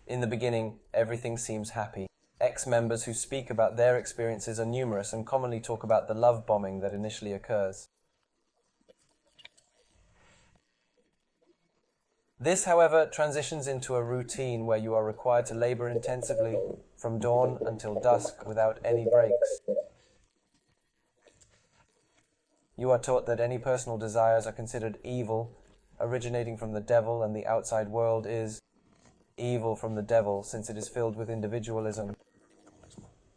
In the beginning, everything seems happy. Ex-members who speak about their experiences are numerous and commonly talk about the love bombing that initially occurs. This, however, transitions into a routine where you are required to labor intensively from dawn until dusk without any breaks. You are taught that any personal desires are considered evil, originating from the devil, and the outside world is evil from the devil since it is filled with individualism.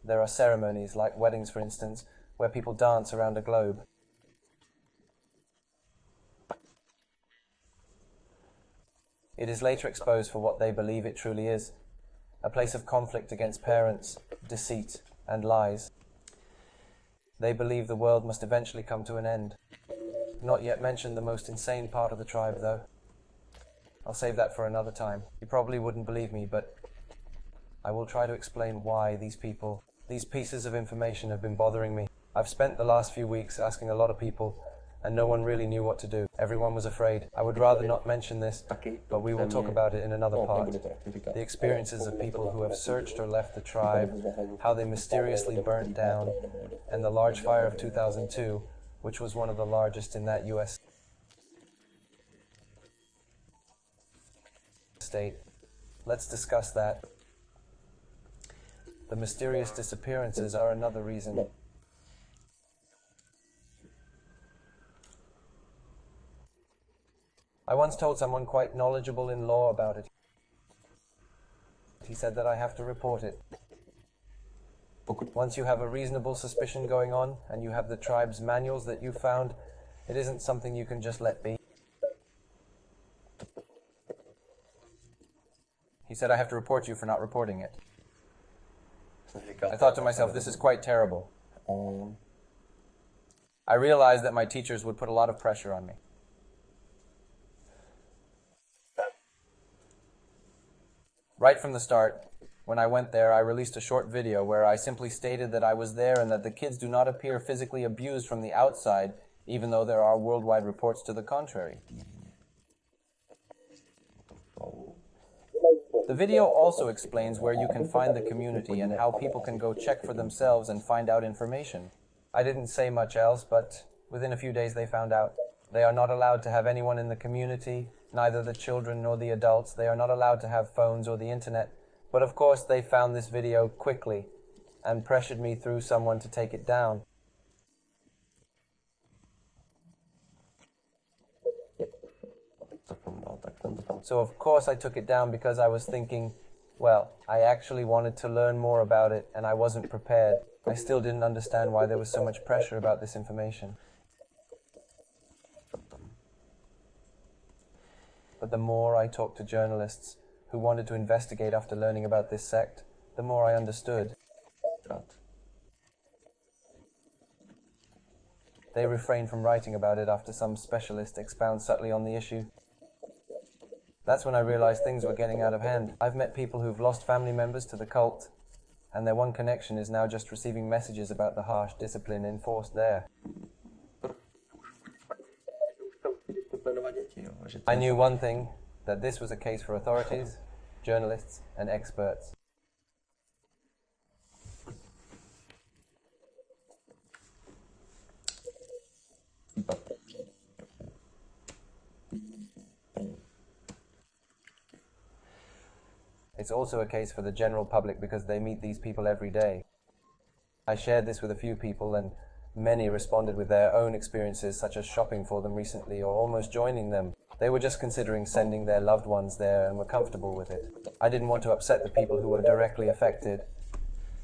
There are ceremonies, like weddings for instance, where people dance around a globe. It is later exposed for what they believe it truly is, a place of conflict against parents, deceit, and lies. They believe the world must eventually come to an end. Not yet mentioned the most insane part of the tribe, though. I'll save that for another time. You probably wouldn't believe me, but I will try to explain why these pieces of information have been bothering me. I've spent the last few weeks asking a lot of people, and no one really knew what to do. Everyone was afraid. I would rather not mention this, but we will talk about it in another part. The experiences of people who have searched or left the tribe, how they mysteriously burnt down, and the large fire of 2002, which was one of the largest in that U.S. state. Let's discuss that. The mysterious disappearances are another reason. I once told someone quite knowledgeable in law about it. He said that I have to report it. Once you have a reasonable suspicion going on, and you have the tribe's manuals that you found, it isn't something you can just let be. He said I have to report you for not reporting it. I thought to myself, this is quite terrible. I realized that my teachers would put a lot of pressure on me. Right from the start, when I went there, I released a short video where I simply stated that I was there and that the kids do not appear physically abused from the outside, even though there are worldwide reports to the contrary. The video also explains where you can find the community and how people can go check for themselves and find out information. I didn't say much else, but within a few days they found out. They are not allowed to have anyone in the community, neither the children nor the adults. They are not allowed to have phones or the internet. But of course they found this video quickly and pressured me through someone to take it down. So of course I took it down because I was thinking, well, I actually wanted to learn more about it and I wasn't prepared. I still didn't understand why there was so much pressure about this information. But the more I talked to journalists who wanted to investigate after learning about this sect, the more I understood. They refrained from writing about it after some specialist expounds subtly on the issue. That's when I realized things were getting out of hand. I've met people who've lost family members to the cult, and their one connection is now just receiving messages about the harsh discipline enforced there. I knew one thing, that this was a case for authorities, journalists, and experts. It's also a case for the general public because they meet these people every day. I shared this with a few people and many responded with their own experiences, such as shopping for them recently or almost joining them. They were just considering sending their loved ones there and were comfortable with it. I didn't want to upset the people who were directly affected,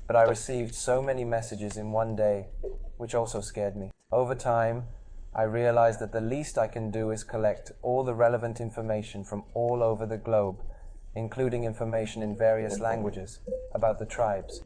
but I received so many messages in one day, which also scared me. Over time, I realized that the least I can do is collect all the relevant information from all over the globe, including information in various languages about the tribes.